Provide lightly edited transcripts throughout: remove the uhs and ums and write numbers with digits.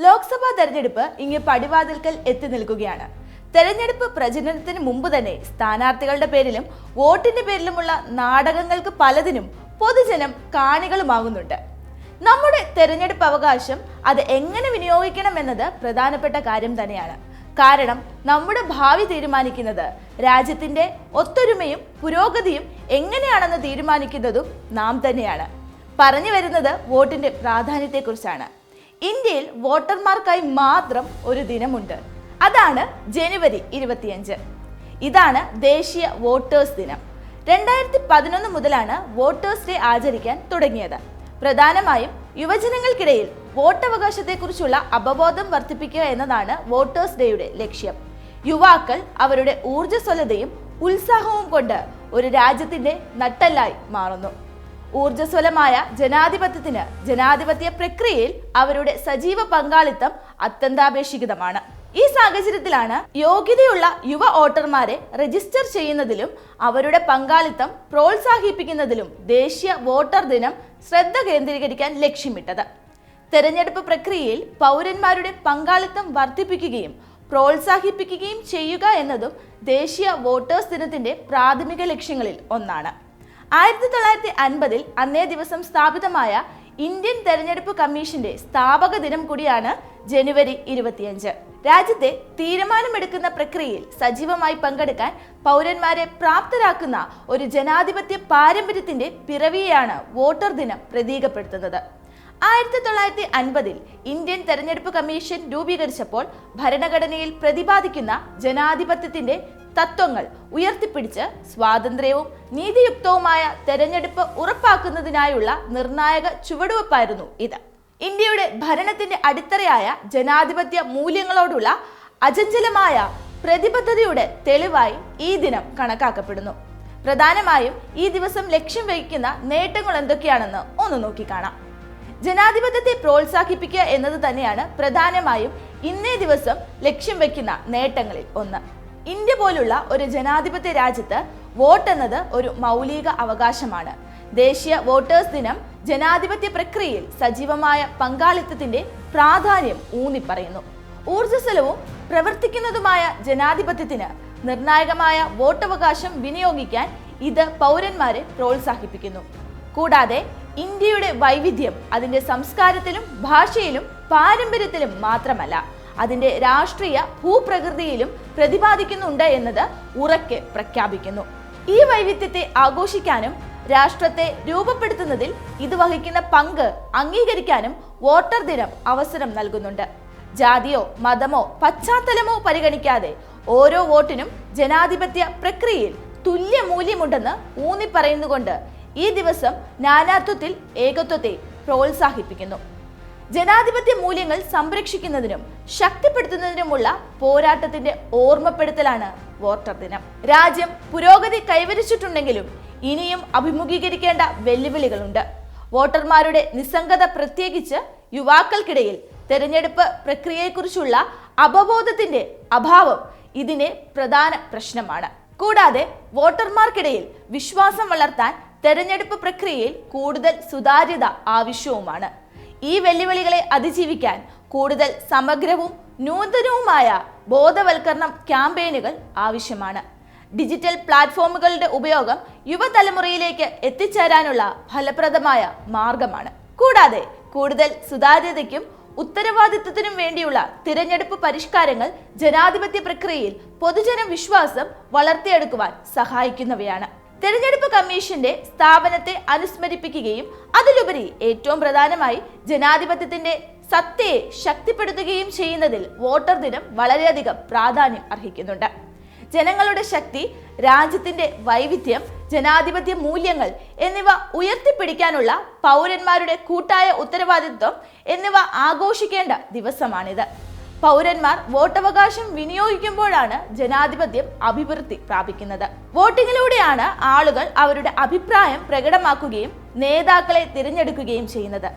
ലോക്സഭാ തെരഞ്ഞെടുപ്പ് ഇങ്ങ് പടിവാതിൽക്കൽ എത്തി നിൽക്കുകയാണ്. തെരഞ്ഞെടുപ്പ് പ്രചരണത്തിന് മുമ്പ് തന്നെ സ്ഥാനാർത്ഥികളുടെ പേരിലും വോട്ടിന്റെ പേരിലുമുള്ള നാടകങ്ങൾക്ക് പലതിനും പൊതുജനം കാണികളുമാകുന്നുണ്ട്. നമ്മുടെ തെരഞ്ഞെടുപ്പ് അവകാശം അത് എങ്ങനെ വിനിയോഗിക്കണം എന്നത് പ്രധാനപ്പെട്ട കാര്യം തന്നെയാണ്. കാരണം നമ്മുടെ ഭാവി തീരുമാനിക്കുന്നത് രാജ്യത്തിന്റെ ഒത്തൊരുമയും പുരോഗതിയും എങ്ങനെയാണെന്ന് തീരുമാനിക്കുന്നതും നാം തന്നെയാണ്. പറഞ്ഞു വരുന്നത് വോട്ടിന്റെ പ്രാധാന്യത്തെക്കുറിച്ചാണ്. ഇന്ത്യയിൽ വോട്ടർമാർക്കായി മാത്രം ഒരു ദിനമുണ്ട്. അതാണ് ജനുവരി 25. ഇതാണ് ദേശീയ വോട്ടേഴ്സ് ദിനം. 2011 മുതലാണ് വോട്ടേഴ്സ് ഡേ ആചരിക്കാൻ തുടങ്ങിയത്. പ്രധാനമായും യുവജനങ്ങൾക്കിടയിൽ വോട്ടവകാശത്തെക്കുറിച്ചുള്ള അവബോധം വർദ്ധിപ്പിക്കുക എന്നതാണ് വോട്ടേഴ്സ് ഡേയുടെ ലക്ഷ്യം. യുവാക്കൾ അവരുടെ ഊർജ്ജസ്വലതയും ഉത്സാഹവും കൊണ്ട് ഒരു രാജ്യത്തിന്റെ നട്ടെല്ലായി മാറുന്നു. ഊർജ്ജസ്വലമായ ജനാധിപത്യത്തിന് ജനാധിപത്യ പ്രക്രിയയിൽ അവരുടെ സജീവ പങ്കാളിത്തം അത്യന്താപേക്ഷിതമാണ്. ഈ സാഹചര്യത്തിലാണ് യോഗ്യതയുള്ള യുവ വോട്ടർമാരെ രജിസ്റ്റർ ചെയ്യുന്നതിലും അവരുടെ പങ്കാളിത്തം പ്രോത്സാഹിപ്പിക്കുന്നതിലും ദേശീയ വോട്ടർ ദിനം ശ്രദ്ധ കേന്ദ്രീകരിക്കാൻ ലക്ഷ്യമിട്ടത്. തെരഞ്ഞെടുപ്പ് പ്രക്രിയയിൽ പൗരന്മാരുടെ പങ്കാളിത്തം വർദ്ധിപ്പിക്കുകയും പ്രോത്സാഹിപ്പിക്കുകയും ചെയ്യുക എന്നതും ദേശീയ വോട്ടേഴ്സ് ദിനത്തിന്റെ പ്രാഥമിക ലക്ഷ്യങ്ങളിൽ ഒന്നാണ്. 1950 അന്നേ ദിവസം സ്ഥാപിതമായ ഇന്ത്യൻ തെരഞ്ഞെടുപ്പ് കമ്മീഷന്റെ സ്ഥാപക ദിനം കൂടിയാണ് ജനുവരി 25. രാജ്യത്തെ തീരുമാനമെടുക്കുന്ന പ്രക്രിയയിൽ സജീവമായി പങ്കെടുക്കാൻ പൗരന്മാരെ പ്രാപ്തരാക്കുന്ന ഒരു ജനാധിപത്യ പാരമ്പര്യത്തിന്റെ പിറവിയെയാണ് വോട്ടർ ദിനം പ്രതീകപ്പെടുത്തുന്നത്. 1950 ഇന്ത്യൻ തെരഞ്ഞെടുപ്പ് കമ്മീഷൻ രൂപീകരിച്ചപ്പോൾ ഭരണഘടനയിൽ പ്രതിപാദിക്കുന്ന ജനാധിപത്യത്തിന്റെ തത്വങ്ങൾ ഉയർത്തിപ്പിടിച്ച് സ്വാതന്ത്ര്യവും നീതിയുക്തവുമായ തെരഞ്ഞെടുപ്പ് ഉറപ്പാക്കുന്നതിനായുള്ള നിർണായക ചുവടുവെപ്പായിരുന്നു ഇത്. ഇന്ത്യയുടെ ഭരണത്തിന്റെ അടിത്തറയായ ജനാധിപത്യ മൂല്യങ്ങളോടുള്ള അചഞ്ചലമായ പ്രതിബദ്ധതയുടെ തെളിവായി ഈ ദിനം കണക്കാക്കപ്പെടുന്നു. പ്രധാനമായും ഈ ദിവസം ലക്ഷ്യം വയ്ക്കുന്ന നേട്ടങ്ങൾ എന്തൊക്കെയാണെന്ന് ഒന്ന് നോക്കിക്കാണാം. ജനാധിപത്യത്തെ പ്രോത്സാഹിപ്പിക്കുക എന്നത് തന്നെയാണ് പ്രധാനമായും ഇന്നേ ദിവസം ലക്ഷ്യം വയ്ക്കുന്ന നേട്ടങ്ങളിൽ ഒന്ന്. ഇന്ത്യ പോലുള്ള ഒരു ജനാധിപത്യ രാജ്യത്ത് വോട്ട് എന്നത് ഒരു മൗലിക അവകാശമാണ്. ദേശീയ വോട്ടേഴ്സ് ദിനം ജനാധിപത്യ പ്രക്രിയയിൽ സജീവമായ പങ്കാളിത്തത്തിന്റെ പ്രാധാന്യം ഊന്നിപ്പറയുന്നു. ഊർജ്ജസ്വലവും പ്രവർത്തിക്കുന്നതുമായ ജനാധിപത്യത്തിന് നിർണായകമായ വോട്ടവകാശം വിനിയോഗിക്കാൻ ഇത് പൗരന്മാരെ പ്രോത്സാഹിപ്പിക്കുന്നു. കൂടാതെ ഇന്ത്യയുടെ വൈവിധ്യം അതിന്റെ സംസ്കാരത്തിലും ഭാഷയിലും പാരമ്പര്യത്തിലും മാത്രമല്ല, അതിന്റെ രാഷ്ട്രീയ ഭൂപ്രകൃതിയിലും പ്രതിപാദിക്കുന്നുണ്ട് എന്നത് ഉറക്കെ പ്രഖ്യാപിക്കുന്നു. ഈ വൈവിധ്യത്തെ ആഘോഷിക്കാനും രാഷ്ട്രത്തെ രൂപപ്പെടുത്തുന്നതിൽ ഇത് വഹിക്കുന്ന പങ്ക് അംഗീകരിക്കാനും വോട്ടർ ദിനം അവസരം നൽകുന്നുണ്ട്. ജാതിയോ മതമോ പശ്ചാത്തലമോ പരിഗണിക്കാതെ ഓരോ വോട്ടിനും ജനാധിപത്യ പ്രക്രിയയിൽ തുല്യ മൂല്യമുണ്ടെന്ന് ഊന്നിപ്പറയുന്നുകൊണ്ട് ഈ ദിവസം നാനാത്വത്തിൽ ഏകത്വത്തെ പ്രോത്സാഹിപ്പിക്കുന്നു. ജനാധിപത്യ മൂല്യങ്ങൾ സംരക്ഷിക്കുന്നതിനും ശക്തിപ്പെടുത്തുന്നതിനുമുള്ള പോരാട്ടത്തിന്റെ ഓർമ്മപ്പെടുത്തലാണ് വോട്ടർ ദിനം. രാജ്യം പുരോഗതി കൈവരിച്ചിട്ടുണ്ടെങ്കിലും ഇനിയും അഭിമുഖീകരിക്കേണ്ട വെല്ലുവിളികളുണ്ട്. വോട്ടർമാരുടെ നിസ്സംഗത, പ്രത്യേകിച്ച് യുവാക്കൾക്കിടയിൽ തെരഞ്ഞെടുപ്പ് പ്രക്രിയയെക്കുറിച്ചുള്ള അവബോധത്തിന്റെ അഭാവം ഇതിന്റെ പ്രധാന പ്രശ്നമാണ്. കൂടാതെ വോട്ടർമാർക്കിടയിൽ വിശ്വാസം വളർത്താൻ തെരഞ്ഞെടുപ്പ് പ്രക്രിയയിൽ കൂടുതൽ സുതാര്യത ആവശ്യവുമാണ്. ഈ വെല്ലുവിളികളെ അതിജീവിക്കാൻ കൂടുതൽ സമഗ്രവും നൂതനവുമായ ബോധവൽക്കരണ ക്യാമ്പയിനുകൾ ആവശ്യമാണ്. ഡിജിറ്റൽ പ്ലാറ്റ്ഫോമുകളുടെ ഉപയോഗം യുവതലമുറയിലേക്ക് എത്തിച്ചേരാനുള്ള ഫലപ്രദമായ മാർഗമാണ്. കൂടാതെ കൂടുതൽ സുതാര്യതയ്ക്കും ഉത്തരവാദിത്വത്തിനും വേണ്ടിയുള്ള തിരഞ്ഞെടുപ്പ് പരിഷ്കാരങ്ങൾ ജനാധിപത്യ പ്രക്രിയയിൽ പൊതുജന വിശ്വാസം വളർത്തിയെടുക്കുവാൻ സഹായിക്കുന്നവയാണ്. തെരഞ്ഞെടുപ്പ് കമ്മീഷന്റെ സ്ഥാപനത്തെ അനുസ്മരിപ്പിക്കുകയും അതിലുപരി ഏറ്റവും പ്രധാനമായി ജനാധിപത്യത്തിന്റെ സത്തയെ ശക്തിപ്പെടുത്തുകയും ചെയ്യുന്നതിൽ വോട്ടർ ദിനം വളരെയധികം പ്രാധാന്യം അർഹിക്കുന്നുണ്ട്. ജനങ്ങളുടെ ശക്തി, രാജ്യത്തിന്റെ വൈവിധ്യം, ജനാധിപത്യ മൂല്യങ്ങൾ എന്നിവ ഉയർത്തിപ്പിടിക്കാനുള്ള പൗരന്മാരുടെ കൂട്ടായ ഉത്തരവാദിത്വം എന്നിവ ആഘോഷിക്കേണ്ട ദിവസമാണിത്. പൗരന്മാർ വോട്ടവകാശം വിനിയോഗിക്കുമ്പോഴാണ് ജനാധിപത്യം അഭിവൃദ്ധി പ്രാപിക്കുന്നത്. വോട്ടിങ്ങിലൂടെയാണ് ആളുകൾ അവരുടെ അഭിപ്രായം പ്രകടമാക്കുകയും നേതാക്കളെ തിരഞ്ഞെടുക്കുകയും ചെയ്യുന്നത്.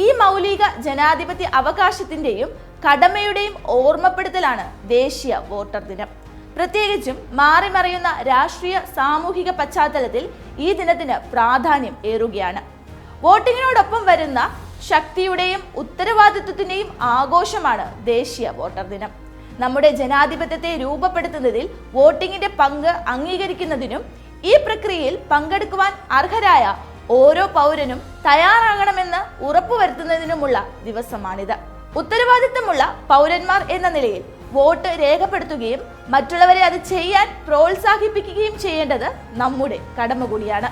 ഈ മൗലിക ജനാധിപത്യ അവകാശത്തിന്റെയും കടമയുടെയും ഓർമ്മപ്പെടുത്തലാണ് ദേശീയ വോട്ടർ ദിനം. പ്രത്യേകിച്ചും മാറിമറിയുന്ന രാഷ്ട്രീയ സാമൂഹിക പശ്ചാത്തലത്തിൽ ഈ ദിനത്തിന് പ്രാധാന്യം ഏറുകയാണ്. വോട്ടിങ്ങിനോടൊപ്പം വരുന്ന ശക്തിയുടെയും ഉത്തരവാദിത്വത്തിന്റെയും ആഘോഷമാണ് ദേശീയ വോട്ടർ ദിനം. നമ്മുടെ ജനാധിപത്യത്തെ രൂപപ്പെടുത്തുന്നതിൽ വോട്ടിങ്ങിന്റെ പങ്ക് അംഗീകരിക്കുന്നതിനും ഈ പ്രക്രിയയിൽ പങ്കെടുക്കുവാൻ അർഹരായ ഓരോ പൗരനും തയ്യാറാകണമെന്ന് ഉറപ്പുവരുത്തുന്നതിനുമുള്ള ദിവസമാണിത്. ഉത്തരവാദിത്തമുള്ള പൗരന്മാർ എന്ന നിലയിൽ വോട്ട് രേഖപ്പെടുത്തുകയും മറ്റുള്ളവരെ അത് ചെയ്യാൻ പ്രോത്സാഹിപ്പിക്കുകയും ചെയ്യേണ്ടത് നമ്മുടെ കടമ കൂടിയാണ്.